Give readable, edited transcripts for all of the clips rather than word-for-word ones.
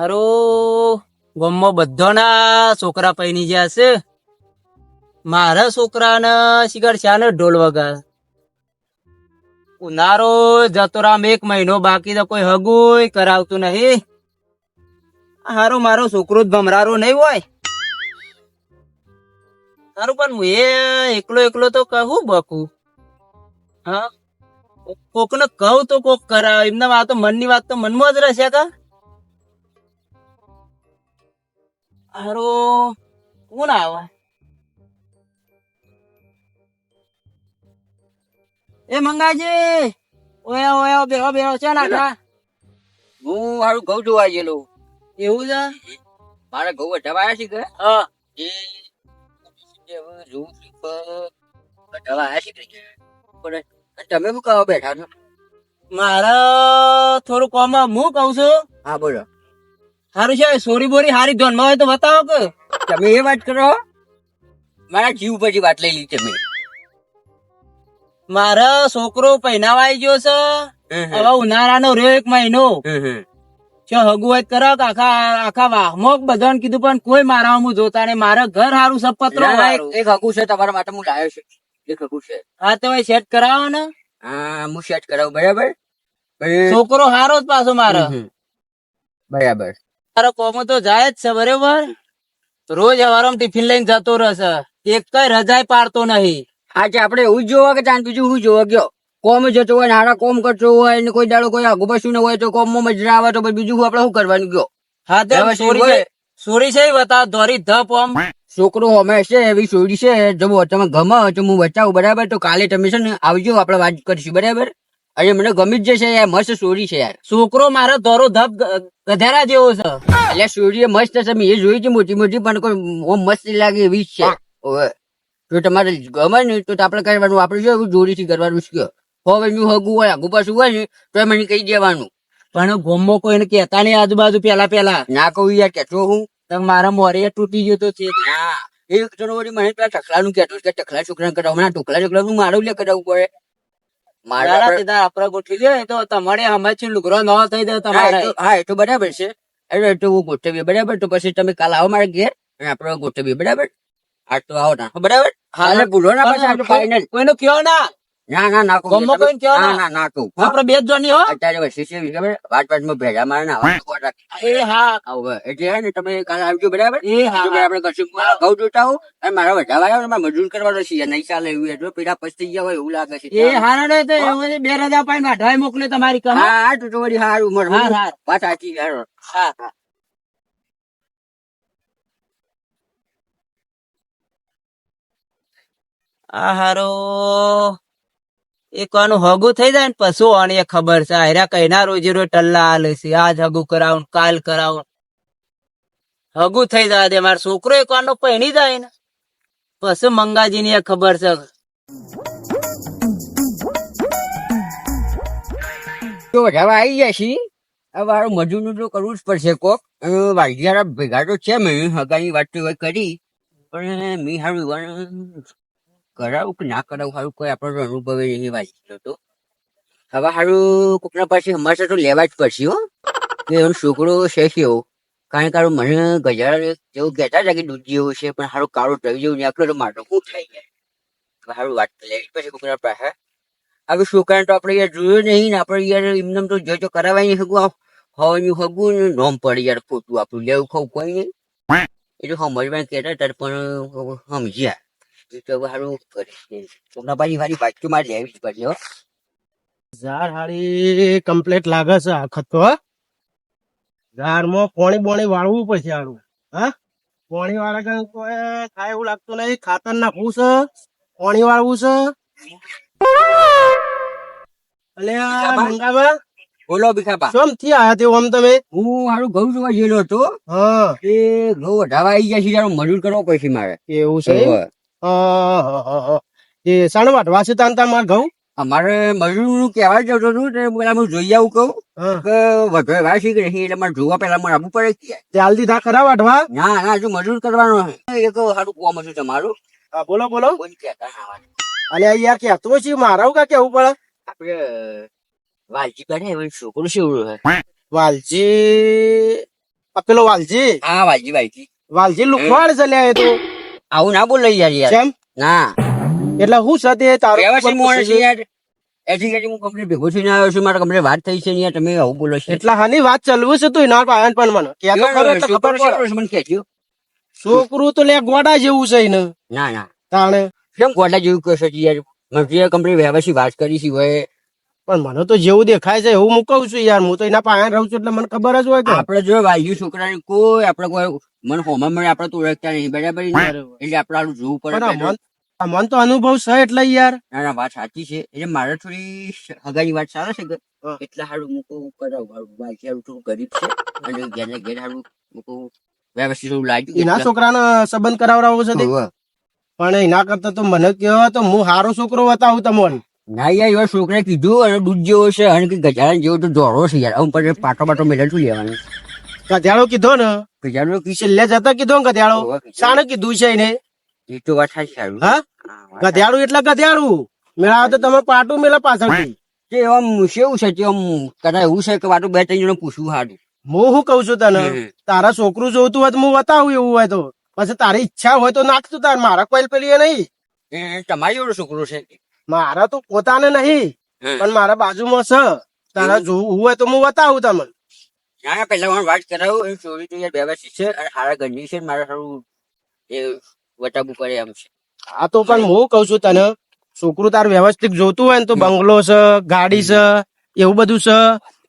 હારો ગામમાં બધાના છોકરા પૈણી ગયા છે. મારા છોકરાને શિકાર શાને ઢોલ વગાડ. ઉનાળો જતો રામ 1 મહિનો બાકી તો કોઈ હગુય કરાવતું નહીં. હારો મારો છોકરો જ ભમરારો નહીં હોય. હારું પણ હું એકલો એકલો તો કહું બકું. હા કોક ને કહું તો કોક કરાવ. એમના વાત તો મનની વાત તો મનમાં જ રહેશે કા. હારો કોણ આવે? એ મંગાજી ઓયા ઓયા બેહો બેહો ચાલ આખા. હું હારું ઘઉં જોવા ગયેલો. એવું છે? મારા ઘઉં વઢાવાયા છે કે હા એ હવે જોઉં છું વઢાવાયા છે કે પણ તમે શું કહો બેઠા છો? મારા થોડું કોમ હું કઉ છું. હા બોલો. હારું છે સોરી બોરી હારી ધોનમાં હોય તો બતાવો કે. તમે એ વાત કરો, મારા જીવ પછી વાત લઈ લીધી તમે. મારા છોકરો પહેનાવા આવી ગયો છે. હવે ઉનાળાનો રહ્યો 1 મહિનો. હગુ હોય કરાવ કે આખા વાહમાં બધાને કીધું પણ કોઈ મારા હું જોતા નહીં. મારા ઘર હારું સપત્રો એક હકુ છે તમારા માટે હું લાવ્યો છું. એક હકુ છે. હા તો સેટ કરાવો ને. હા હું સેટ કરાવું બરાબર. છોકરો હારો જ પાછો મારો. બરાબર. મારો કોમો તો જાય જ છે બરાબર. રોજ હવારમાં ટિફિન લઈને જતો રહેશે. એક કઈ રજાય પાડતો નહીં. આજે આપડે એવું જ જોવા કે ચાંદ બીજું શું જોવા ગયો? કોમ જતો હોય, નાના કોમ કરતો હોય ને કોઈ દાડો કોઈ આગુ પાછું ન હોય તો કોમમાં મજરા આવે તો બીજું આપડે શું કરવાનું ગયો? હા તો સોરી છે બતાવ ધોરી ધપ આમ. છોકરો અમે છે એવી સોરી છે જો તમે ગમે તો હું બચાવું બરાબર. તો કાલે તમે છે ને આવજો, આપડે વાત કરીશું બરાબર. અરે મને ગમી જ જશે યાર, મસ્ત સોરી છે યાર. છોકરો મારો ધોરો ધપ ગધેડા જેવો છે. એટલે સોરી મસ્ત છે, મેં એ જોઈ છે મોટી મોટી પણ કોઈ મસ્ત લાગે એવી જ છે. ઓવે જો તમારે ગમે ને તો આપડે કરવાનું, આપડે જો એવું જોડીથી કરવાનું છે. હવે નું હગું હોય આગુ પાછું હોય ને તો મને કહી દેવાનું. પણ ગોમો કોઈને કેતા નહીં આજુબાજુ પેલા ના કહું યાર, કેતો હું મારા મોરે તૂટી ગયો તો છે. હા એક જણો વળી મને પેલા ટકલાનું કેતો કે ટકલા છોકરા કરાવ, હમણાં ટોકલા નું મારું લે કરાવવું પડે. મારા સીધા આપડે ગોઠવી દે તો તમારે હમણાં લુગરો ન થઈ જાય તમારે. હા એ તો બરાબર છે. એટલે તો હું ગોઠવીએ બરાબર. તો પછી તમે કાલ આવો મારા ઘેર અને આપડે ગોઠવીએ બરાબર. આ તો આવો ના બરાબર. હા ભૂલો ના પાછા ફાઈનલ કોઈનું કયો ના. ના ના ના કહું. ના ના કહું. આપડે 2 જ જોની હો. અત્યારે વર્ષે છે ખબર વાટમાં ભેગા મારે ના એ હા એટલે હે ને તમે કાલે આવજો બરાબર. એ હા આપડે કશું ઘઉં જોતા હોઉં અને મારા વધાવા મજૂર કરવાનો છે નહીં ચાલે એવું. એટલે પેલા પસ્તી ગયા હોય એવું લાગે છે. એ હારા ને તો 2 રજા પાઈને અઢવાય મોકલે તમારી કહા. હા તો વળી સારું મળે. વાત સાચી યાર. હા આ હારો એક વાનું હગું થઈ જાય ને પશુ આની ખબર છે. હાર્યા કઈના રોજે રોજ ટલ્લા હાલે છે. આજ હગું કરાવું કાલ કરાવું. હગું થઈ જાય દે. મારો છોકરો એક વાનો પહેણી જાય ને પછી મંગાજી ની ખબર છે. વધાવા આવી જાય છે. હવે મારું મજૂર નું તો કરવું જ પડશે કોક. વાઘિયારા ભેગા તો છે. મેં હગાની વાત તો કરી પણ મેં સારું કરાવું કે ના કરાવું સારું કોઈ આપણો અનુભવ નહીં વાંચતો તો. હવે સારું કોકના પાસે અમારે તો લેવા જ પડશે હો કે એનો છોકરો છે કેવો. કારણ કે મને ગજારા જેવું કહેતા હતા કે દૂધ જેવું છે પણ સારું કાળું ટવી જેવું નીકળે તો માટો શું થઈ જાય. સારું વાત લેવી પછી કોકના પાસે. હવે છોકરાને તો આપડે યાર જોયું નહીં ને આપડે યાર એમને તો જો કરાવાય નહીં હગું હવાનું હગું ને નોમ પડે યાર ખોટું આપણું લેવું ખાવું કોઈ નહીં. એ તો સમજવા કહેતા હતા પણ સમજ્યા સારું છોકરા પાછી મારી વાંચતું મારે લેવી જ પડશે હો. ઝાડ હારી કમ્પ્લીટ લાગે છે આખત તો. ઝાડમાં પોણી બોણી વાળવું પડશે આનું. હા પોણી વાળા કઈ થાય એવું લાગતું નહીં. ખાતર નાખવું છે, પોણી વાળવું છે. અલ્યા મંગાવા બોલો ભીખાપા. કેમ થી આયા તે આમ તમે? હું સારું ઘઉં જોવા ગયેલો હતો. હા એ ઘઉં વઢાવા આવી ગયા છે ત્યારે મજૂર કરવો પડશે મારે. એવું છે. એ સાણ વાટવા છે તાન માર ઘઉં. અમારે મજૂર નું કહેવા જતો હતું પેલા હું જોઈ આવું કહું કે વધવા શીખ રહી એટલે મારે જોવા પેલા મારે આવવું પડે. ચાલ દીધા ખરા વાટવા? ના ના હજુ મજૂર કરવાનો એક સારું કોમ હતું તમારું. હા બોલો બોલો. કોઈ કહેતા ના અને યાર કેતો છે મારા કા કેવું પડે. આપડે વાલજી કરે છોકરું છે. વાલજી આ પેલો વાલજી હા વાલજી વાલજી લુખવાડ છે લ્યા એ તો. આવું ના બોલે યાર કેમ? ના એટલે હું છે તે તારું વ્યવસ્થિત પણ માણસ પૂછ્યું છે. યાર એથી હું કંપની ભેગો થઈને આવ્યો છું મારા કંપની વાત થઈ છે ને યાર તમે આવું બોલો છો એટલા હાની વાત ચાલવું છે તું એના પાયન પણ મને કે તો ખરો એટલે ખબર પડે. છોકરો મને કહેજો છોકરું તો લે ગોડા જેવું છે એને ના ના તાણે. કેમ ગોડા જેવું કહેશો યાર મને કંપની વ્યવસ્થિત વાત કરી છે હોય પણ મને તો જેવું દેખાય છે એવું હું કઉ છું યાર. હું તો એના પાયન રહું છું એટલે મને ખબર જ હોય કે આપડે જો વાયુ છોકરાને કોઈ આપડે કોઈ મને હોમાં મળે આપડે તો ઓળખતા નહીં બરાબર ને? એટલે આપડે આનું જોવું પડે પણ પહેલું. આ મન તો અનુભવ છે એટલે યાર. ના ના વાત સાચી છે એટલે મારે થોડી હગાની વાત સારા છે કે હા. એટલા હારું મૂકું કરાવું બાકી હારું થોડું ગરીબ છે અને ઘેર ને ઘેર હારું મૂકું વ્યવસ્થિત એવું લાગ્યું એના એટલે. છોકરાને સંબંધ કરાવડાવો છે તે. હોવે. પણ એના કરતા તો મને કહો તો હું હારો છોકરો બતાવું તમને. ના યાર એવા છોકરાએ કીધું અને દૂધ જેવો છે અને કે ગજાડા જેવો તો દોડો છે યાર આમ પછી પાટો પાટો મેળે શું લેવાનું ગધેડો કીધો ને ગજાડો કીધું છેલ્લે જતા કીધો ને ગધેડો હોવે, કીધું. શાને કીધું છે એને? એ તો વાત સાચી સારું હા વાત ગધેડું એટલે ગધેડું મેળાવે તો તમે પાટું મેળા પાછળથી. તે આમ કેવું છે તે આમ કદાચ એવું છે કે વાતું બે ત્રણ જણ પૂછવું સારું હું શું કઉ છું તને તારા છોકરું જોતું હોય તો હું બતાવું એવું હોય તો પછી તારી ઈચ્છા હોય તો નાખતું તાર મારા કોઈ પેલી એ નહીં. એ તમારી જોડે છોકરો છે મારા તો પોતાને નહીં પણ મારા બાજુમાં છે. તારા જોવું હોય તો હું બતાવું તમને. ના પેલા હું વાત કરાવું એ ચોરી તો યાર વ્યવસ્થિત છે અને સારા ઘરની છે મારે સારું એ વટાવું પડે એમ છે આ તો પણ હું કઉ છું તને છોકરું તાર વ્યવસ્થિત જોતું હોય ને તો બંગલો છે ગાડી છે એવું બધું છે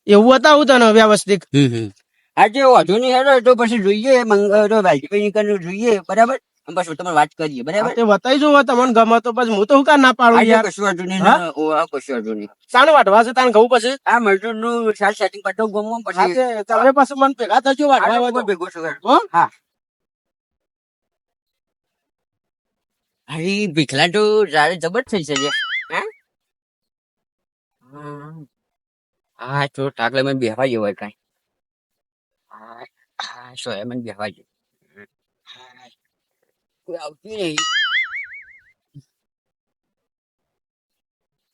એવું બતાવું તને વ્યવસ્થિત. આજે વાંધો નહીં હેડો તો પછી જોઈએ વાલજીભાઈ નીકળ જોઈએ બરાબર અને પછી તમે વાત કરીએ બરાબર તે બતાવી જો તમને ગમે તો પછી હું તો હું કા ના પાડું આજે યાર. કશું વાંધો નહીં હા? કશું વાંધો નહીં શાને વાટવા છે તાને ઘઉં પછી? આ મજૂર નું સાત સેટિંગ પટાવ ગમો હા પછી તે તમે પાછું મને ભેગા થજો વાટવા હોય તો. ભેગો છો હો? હા અરે ભીખલા તો જારે જબર થઈ છે હે હા તો ટાકલે મને બેહવા જેવો હોય કઈ હા હા સો મને બેહવા જેવું હા કોઈ આવતું નહીં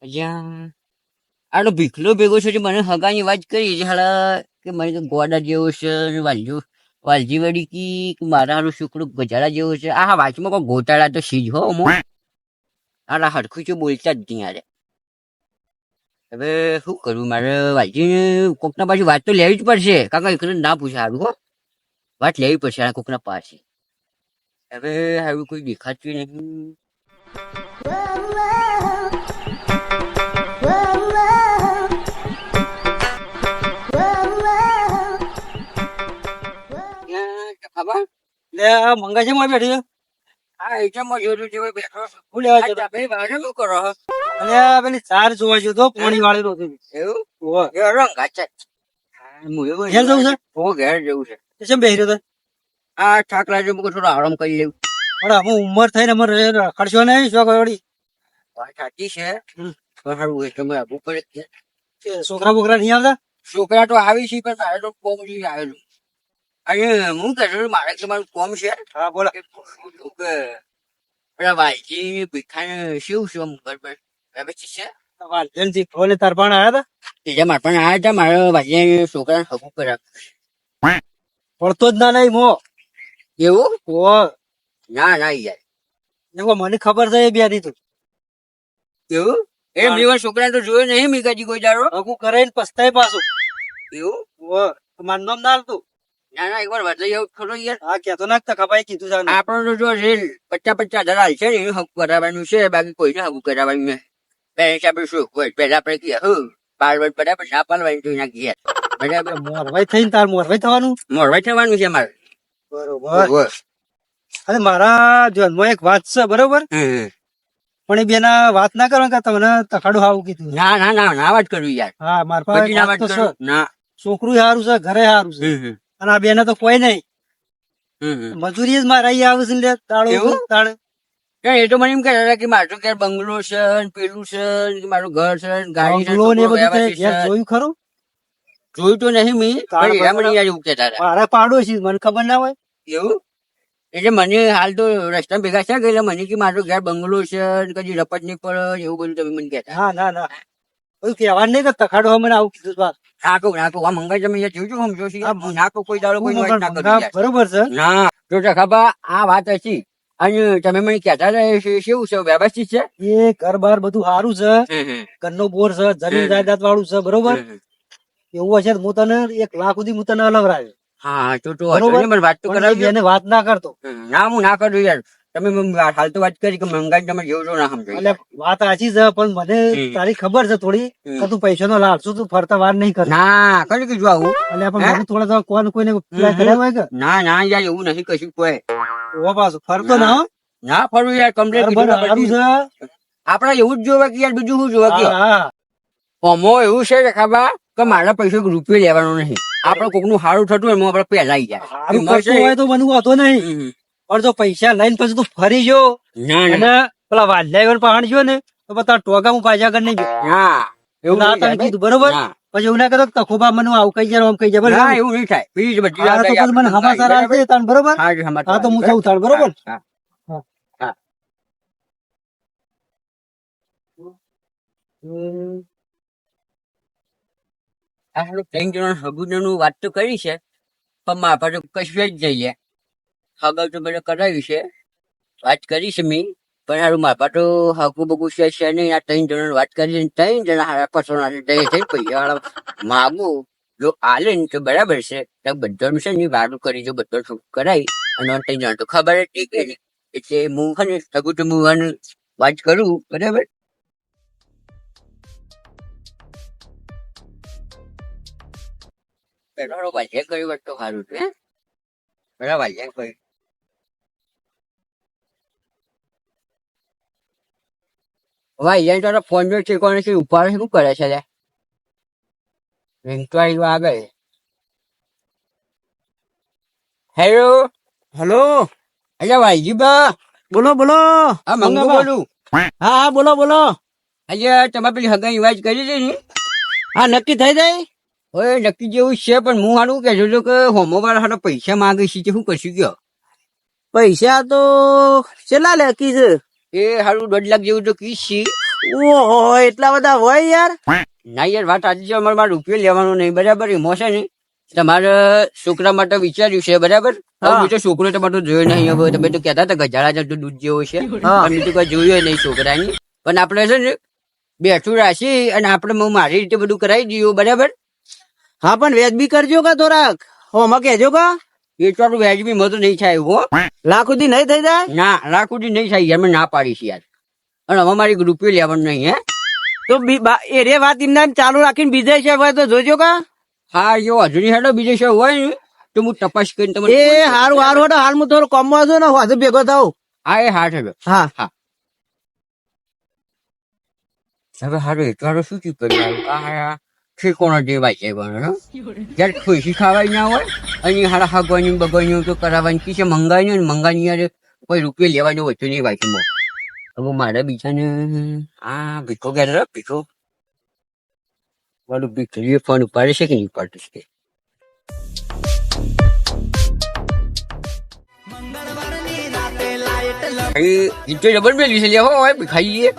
અહીંયા આનો ભીખલો ભેગો છે જે મને હગાની વાત કરી છે હાલા કે મને તો ગોડા જેવો છે અને વાલજી વળી કે મારા હારું છોકરો ગજાડા જેવો છે આ વાંચમાં કોઈ ગોટાળા તો સીજ હો મો આલા હરખું છે બોલતા જ નહીં યાર હવે શું કરું મારે વાલજીને કોકના પાછી વાત તો લેવી જ પડશે કાકા એકને ના પૂછે સારું હો વાત લેવી પડશે આ કોકના પાસે હવે હારું કોઈ દેખાતું નહીં ખબર લે આ મંગા છે માં બેઠી છે? હા એજામાં જોયું છે ભાઈ બેઠો છું. હું લેવા આ જતો? ચાપે બાજુ શું કરો છો? અને આ પેલી ચાર જોવા જતો પાણી વાળી નો એવું એ રંગ ગાચા હું એવું ઘેર જવું છે? હું ઘેર જવું છે કેમ બેહી રહ્યો? આ ઠાક લાગ્યો મૂકો થોડો આરામ કરી લેવું પણ અમે ઉંમર થઈને અમારે રખડશો નહીં શું વળી વાત સાચી છે પણ સારું હોય તમે આપવું પડે કે છોકરા બોકરા નહીં આવતા? છોકરા તો આવી છે પણ મારે તો કોમ થી આવેલું અને હું કહ્યું મારે તમારું કોમ છે હા બોલો. કે પેલા વાલજી ભીખાને શું છે આમ બરાબર વ્યવસ્થિત છે વાલજનજી ખોલે તાર પણ આવ્યા બીજા મારે પણ આવ્યા હતા મારા ભાઈ છોકરાને હગું કર્યા હતા પડતો જ ના નહીં મો એવું ઓ ના ના યાર એમ મને ખબર છે એ બે ની તું એવું એ હા. મેં છોકરાને તો જોયો નહીં મીકાજી કોઈ દાડો હગું કરે ને પસ્તાય પાછું એવું ઓ મારું નામ ના આવતું ના ના એકવાર બદલાઈ આવું થોડો યાર હા કેતો નાખતા ખપાઈ કીધું છે આને. આપણો તો જો રેલ 50,000 છે ને એનું હક કરાવવાનું છે બાકી કોઈને હકું કરાવવાનું નહીં પેલા હિસાબે શું હોય પેલા આપણે કહીએ બાર બરાબર ના પાલવાની તો એના ઘેર બરાબર મોરવાઈ થઈને તાર મોરવાઈ થવાનું મોરવાઈ થવાનું છે મારે બરોબર. અને મારા ધ્યાનમાં એક વાત છે બરોબર પણ એ બેના વાત ના કરો કે તમને તખાડું હાવું કીધું. ના ના ના ના વાત કરવી યાર હા મારા પાસે બધી ના વાત વાત તો કરું છે. ના છોકરું સારું છે ઘરે સારું છે અને આ બેને તો કોઈ નહીં મજૂરી જ મારા અહીંયા આવે છે ને લે તાળું એવું? તાળે એ તો મને એમ કહે કે મારું ઘેર બંગલો છે ને પેલું છે ને મારું ઘર છે ને ગાડી છે બંગલો ને એ છોકરો બધું તે વ્યવસ્થિત ઘેર છે. જોયું ખરું? જોયું તો નહીં મેં તારા પણ એના મને બંગલા- યાર એવું કહેતા હતા મારે પાડોશી મને ખબર ના હોય. એવું એટલે મને હાલ તો રસ્તા ભેગા છે એટલે મને કે મારું ઘેર બંગલો છે ને કદી રપટ નહીં પડે એવું બધું તમે મને કહેતા ના ના ના બધું કહેવાનું નહીં કે તખાડો મને આવું કીધું વાત. નાખો આ મંગાઈ તમે યાર જોજો સમજો છો યાર. હું નાખો કોઈ દાડો કોઈ વાત ના કરું મંગા યાર. બરોબર છે. ના જો સખાબા આ વાત હશી અને તમે મને કહેતા હતા કેવું છે વ્યવસ્થિત છે? એ ઘર બાર બધું સારું છે. હમ, હમ, ઘરનો બોર છે, જમીન જાયદાદ વાળું છે, બરોબર. હમ, હમ. એવું હશે તો હું તને 1 લાખ સુધી હું તને અલવરાવ્યો. હા તો બરોબર. વાંધો નહીં, મને વાત તો પણ એ કરાવજો. બેને વાત ના કરતો. ના હું ના કરું યાર. તમે મને હાલ તો વાત કરી કે મંગાઈ તમે જેવું ના સમજો એટલે વાત સાચી છે પણ મને હમ. તારી ખબર છે થોડી હમ. કે તું પૈસાનો લાલચું તું ફરતા વાર નહીં કરે. ના કઈ કીધું આવું? એટલે પણ હે? મને થોડા તો કોઈને પેલા હમ. કર્યા હોય કે ના યાર એવું નથી કશું કોઈ. ઓ પાછું ફરતો ના હો. ના ફરવું યાર કમ્પ્લેટ ઘર બાર સારું છે. આપડે એવું જ જોવે કે યાર બીજું શું જોવે કે હા, હા. ઓમો એવું છે કે ખબર કે મારા પૈસા રૂપિયો લેવાનો નહીં. આપડે કોકનું સારું થતું હોય એમાં આપડે પહેલા આવી જાય. સારું એમાં કરતું છે- હોય તો મને વાંધો નહીં હમ. પણ જો પૈસા લઈને પછી તું ફરી જો ના અને પેલા વાલ્યા પહાણ જો ને તો બધા ટોગા હું પાછા કરી નહીં ગયો. ના એવું ના નહીં તને થાય કીધું બરોબર. ના. પછી એવું ના કરતો કે તખોબા મને આવું કહી જાય આમ કહી જાય ના બરોબર. એવું નહીં થાય બીજી બધી હા વાત તો આવી પછી મને આપણે હમાસાર બરાબર? આવશે તાન બરોબર. હા જી, સમાચાર હા તો હું આવી. સૌ થાળ બરોબર. હા, હા. હા. આ હારું ત્રણ જણા હગુનાનું વાત તો કરી છે પણ મારા પાસે કશું જ નહીં લે. હગા તો બધા કરાવી છે વાત કરી છે મેં પણ હારું મારા પાસે તો હગું બગું છે નહીં. આ ત્રણ જણાની વાત કરી છે. ત્રણ જણા હારા પસોના છે થઈ પૈસા વાળા માગું જો આલે ને તો બરાબર છે. તો બધાનું છે ને વારું કરી જો બધો કરાવી અને ત્રણ જણા તો ખબર જ નહીં કે નહીં. એટલે હું છે ને હગું તો હું વાત કરું બરાબર. પેલો વાલ્યા કઈ વાત તો સારું છે. પેલા વાલ્યા કઈ વાલ્યા તારા ફોન જો છે કોને છે ઉપાડ શું કરે છે લે? ઇન્ક્વાયરી આગળ. હેલો હલો અલ્યા વાલજી બા બોલો બોલો. આ મંગુ મંગાબા. બોલું. હા હા બોલો બોલો. અલ્યા તમારે પેલી હગાઈ વાત કરી છે ને હા નક્કી થઈ જાય. હવે નક્કી જેવું છે પણ હું હારું કહેજો છું કે હોમો વાળા હારા પૈસા માંગે છે તે શું કરશું કયો? પૈસા તો કેટલા લેકી છે? એ હારું 1.5 લાખ જેવું તો કીશ છે. ઓહો એટલા બધા હોય યાર. ના યાર વાત આજે છે અમારે મારે રૂપિયો લેવાનો નહીં બરાબર. એમાં છે ને તમારે છોકરા માટે વિચાર્યું છે બરાબર. હવે હા. બીજો છોકરો તમારે તો જોયો નહીં. હવે તમે તો કહેતા હતા ગજાળા જતું દૂધ જેવો છે હા. પણ તો કઈ જોયો નહીં છોકરાની. પણ આપણે છે ને બેઠું રાખી અને આપણે હું મારી રીતે બધું કરાવી દઈએ બરાબર. હા પણ વ્યાજબી કરજો કે થોડાક હોમાં કેજો કા. એ તો આપણું વ્યાજબી મત નહીં થાય હો. લાખ સુધી નહીં થઈ જાય. ના લાખ સુધી નહીં થાય યાર. મેં ના પાડી છે યાર. અને હવે મારી રૂપિયો લેવાનું નહીં હે. તો એ રે વાત એમને એમ ચાલુ રાખીને બીજે છે હોય તો જોજો કા. હા જો હજુ નહીં હેડો બીજે છે હોય ને તો હું તપાસ કરીને તમને એ phone કરું. હારું હારું હટો હાલ હું થોડું કોમમાં છું ને હજુ ભેગો થાવ. હા એ હાથ હવે હા હવે હારું એટલાનું શું ચીજ કર્યું આ શીખોનો જે વાંચે બનો જયારે ખુશી ખાવાય ના હોય અને હારા હાગવાની બગવાની તો કરાવવાની કી છે મંગાઈ ને મંગાની યાર કોઈ રૂપિયો લેવાનો વચ્ચે નહીં વાંચીમાં. હવે મારા બીજાને આ ભીખો ગયા ભીખો મારું ભીખરીએ ફોન ઉપાડે છે કે નહીં ઉપાડતું છે? ગીતો જબર મેળવી છે લે હોય ભીખાઈએ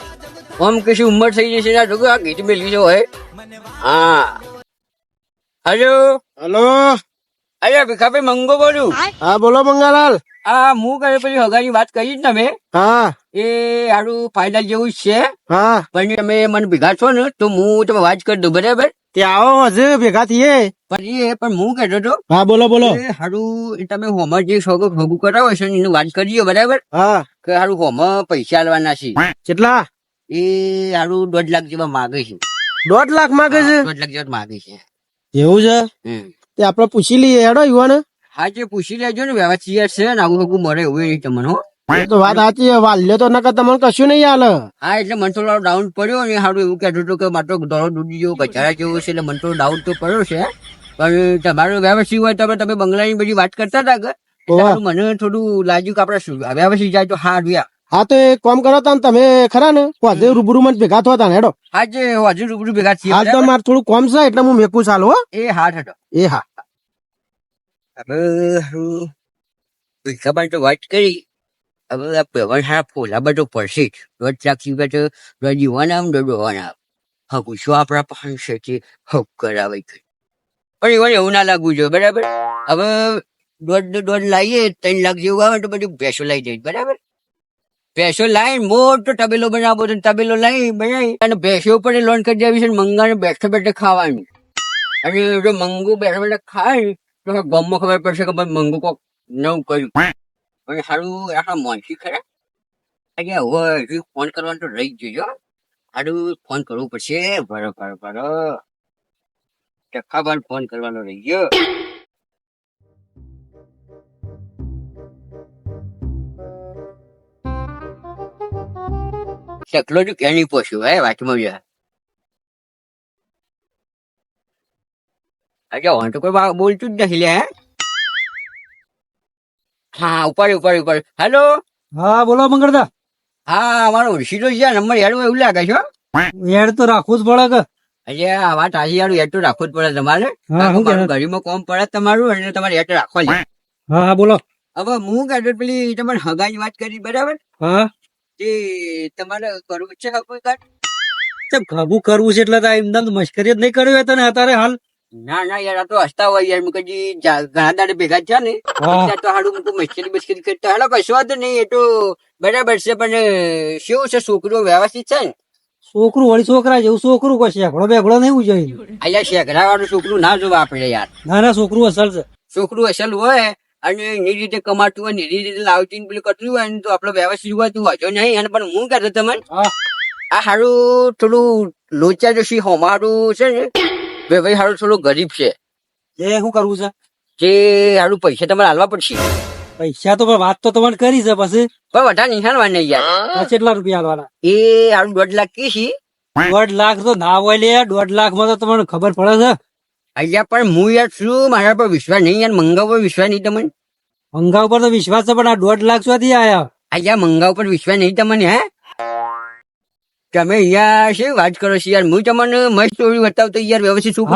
આમ કશી ઉંમર થઈ જશે ના જોકે આ ગીત મેળવી છે હોય. હા હલો હલો અરે ભીખાભાઈ મંગો બોલું. હા બોલો મંગાલાલ. આ હું કરે પેલી હગાની વાત કરી જ તમે હા એ હારું ફાયદા જેવું જ છે હા પણ તમે મને ભેગા છો ને તો હું તમે વાત કરી દઉં બરાબર. તે આવો હજુ ભેગા થઈએ. પણ હું કહેતો હતો હા બોલો બોલો. એ હારું તમે હોમાં જે ભોગું કરાવો છો ને એની વાત કરીએ બરાબર હા કે હારું હોમાં પૈસા આલવાના છે. કેટલા? એ હારું 1.5 લાખ જેવા માગે છે. 1.5 લાખ માંગે છે? 1.5 લાખ જેવા માગે છે. એવું છે? હમ. તે આપડે પૂછી લઈએ હેડો યુવાને. હા જે પૂછી લેજો ને વ્યવસ્થિત છે ને આવું હગું મળે એવું નહીં તમને હો. એ તો વાત સાચી છે. વાલ્યો તો નકર તમને કશું નહીં હાલે. હા એટલે મને થોડો ડાઉન પડ્યો ને હારું એવું કહેતું હતું કે મારો દોડો દૂધી જેવો ગજારા જેવો છે એટલે મને થોડો ડાઉન તો પડ્યો છે પણ તમારું વ્યવસ્થિત હોય તો તમે બંગલાની બધી વાત કરતા હતા કે ઓવા. હારું મને થોડું લાગ્યું કે આપણે વ્યવસ્થિત જાય તો હારું યાર. હા તો એક કામ કરો તા તમે ખરા ને હજુ રૂબરૂ માં જ ભેગા થતા ને હેડો. આજે હજુ રૂબરૂ ભેગા છીએ હાલ તો બરાબર? મારે થોડું કોમ છે એટલે હું મેકું ચાલો હો. એ હાથ હતો એ હા હવે હારું પૈસા પણ તો વાત કરી. હવે આ પેવન હારા ફોલા બધો પડશે જ 1.5 લાખ રૂપિયા તો જીવવાના આમ દોડવાના હગું શું આપણા પાસેથી હગ કરાવે છે. પણ એવાને એવું ના લાગવું જોઈએ, બરાબર. હવે દોઢ લાવીએ 3 લાખ જેવું આવે તો બધું ભેંસો લઈ જઈશ, બરાબર. ભેંસો લાવીને મોટો તબેલો બનાવો તો તબેલો લાવી બનાવી અને ભેંસો ઉપર લોન કરી દેવી છે ને મંગાને બેઠે બેઠે ખાવાનું. અને જો મંગુ બેઠે બેઠે ખાય તો ગામમાં ખબર પડશે કે ભાઈ મંગુ કોક નવું કર્યું. અને સારું આખા મોનસી ખરા આજે હવે હજુ ફોન કરવાનો તો રહી જ જોજો. સારું ફોન કરવું પડશે. બરો ટકાભાર ફોન કરવાનો રહી ગયો. ટકલો જ ક્યાં નહીં પહોંચ્યો હે વાતમાં યાર. આજે હું તો કોઈ બોલતું જ નથી લે. હે હા ઉપાડ. હેલો. હા બોલો મંગળદા. હા અમારો સીધો છે નંબર યાર એવું લાગે છે. યાર તો રાખવું જ પડે કે. અરે આ વાત આજે યાર એટ તો રાખવું જ પડે તમારે. મારું ગરીમાં કોમ પડે તમારું અને તમારે એટ રાખવા છે. હા બોલો. હવે હું કહેતો પેલી તમારે હગાની વાત કરી, બરાબર. હા તે તમારે કરવું છે કોઈ કાઢ? ખબું કરવું છે એટલે એમના મશ્કરી જ નહીં કર્યું તને અત્યારે હાલ. ના યાર આ તો હસતા હોય યાર. મું કદી ઘણા દાડે ભેગા થયા ને એટલે તો હાડું મૂકું મશ્કરી કરતા. હાલો કશો વાંધો નહીં, એ તો બરાબર છે. પણ શું છે છોકરો વ્યવસ્થિત છે ને? છોકરું વળી છોકરા જેવું છોકરું કોઈ શેકડો બેકડો નહીં જોઈએ. અહીંયા શેકડા વાળું છોકરું ના જોવા આપડે યાર. ના છોકરું અસલ છે. છોકરું અસલ હોય અને એની રીતે કમાતું હોય, એની રીતે લાવતી પેલું કરતું હોય ને તો આપડે વ્યવસ્થિત હોય તું વાંચો નહીં. અને પણ હું કહેતો તમને આ હારું થોડું લોચા જોશી હોમારું છે ને ભાઈ હારું થોડું ગરીબ છે. એ શું કરવું છે? જે હારું પૈસા તમારે હાલવા પડશે. પૈસા તો વાત તો તમારે કરી છે પછી પણ વધારે નિહાળવા નહીં યાર. કેટલા રૂપિયા હાલવાના? એ હારું 1.5 લાખ કીશી. 1.5 લાખ તો ના હોય લે. 1.5 લાખ માં તો તમને ખબર પડે છે. અહીંયા પણ હું યાર શું મારા પર વિશ્વાસ નહીં યાર. મંગાવ પર વિશ્વાસ નહીં તમને? મંગાવ પર તો વિશ્વાસ છે પણ આ 1.5 લાખ સુધી આયા. અહીંયા મંગાવ પર વિશ્વાસ નહીં તમને? હે તમે યાર શું વાત કરો છો યાર. હું તમને મસ્ત સ્ટોરી બતાવતો યાર વ્યવસ્થિત શું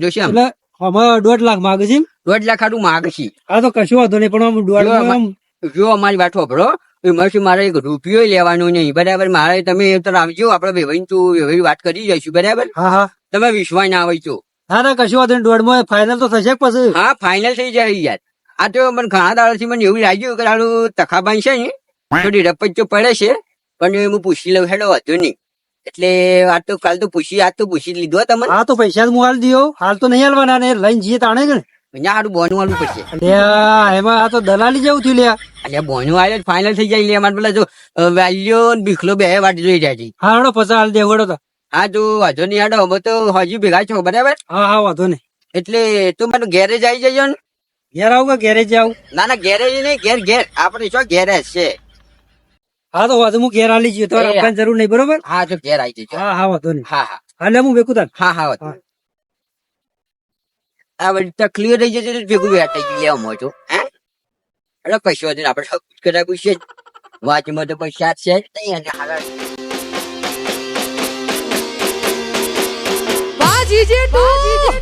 જોશે. એટલે અમે 1.5 લાખ માગે છે. 1.5 લાખ આટલું માગશી. હા તો કશું વાંધો નહીં પણ આમ 1.5 જો અમારી વાત વાપરો એમાંથી મારે 1 રૂપિયો લેવાનો નહીં, બરાબર. મારે તમે આવજો આપડે ભાઈ તું વાત કરી જઈશું, બરાબર. હા તમે વિશ્વાસ ના આવે તો ના કશું વાંધો નહીં. 1.5 ફાઇનલ તો થશે પછી. હા ફાઇનલ થઈ જાય યાર. આ તો મને ઘણા દાડાથી મને એવું લાગ્યું કે આનું તખાબાઈ છે ને થોડી રપજ તો પડે છે. પણ હું પૂછી લઉં હેડો હતો નહીં એટલે આ તો કાલ તો પૂછી લીધો તમને. હા તો પૈસા હું હાલ દીધો. હાલ તો નહીં હાલવાના ને લઈને જઈએ તાણે કે અહીંયા સારું બોનું વાળવું પડશે. એમાં આ તો દલાલી જેવું થયું લ્યા. એટલે બોનું આવ્યો ફાઇનલ થઈ જાય. અમારે પેલા જો વાલ્યો ભીખલો બે વાત જોઈ જાય છે. હા હડો પછી હાલ દેવડો તો. હા તો વાંધો નહીં હાડો. અમે તો હજી ભેગા છો, બરાબર. હા વાંધો નહીં. એટલે તું મને ગેરેજ આવી જજો ને. ઘેર આવું કે ગેરેજ આવું? ના ગેરેજ નહીં, ઘેર આપડે શું ગેરેજ છે. હા તો વાંધો હું ઘેર આલી જઈએ. તમારે આપવાની જરૂર નહીં, બરોબર. હા તો ઘેર આવી જજો. હા વાંધો નહીં. હા હાલે હું વેકું તાર. હા આ બધી તકલીફ રહી જશે ભેગું વેટાઈ લેવા મોટો. હે એટલે પૈસા આપડે કરાવ્યું છે વાંચમાં તો પૈસા છે જ નહીં. અને હાલ બાજી જેટલું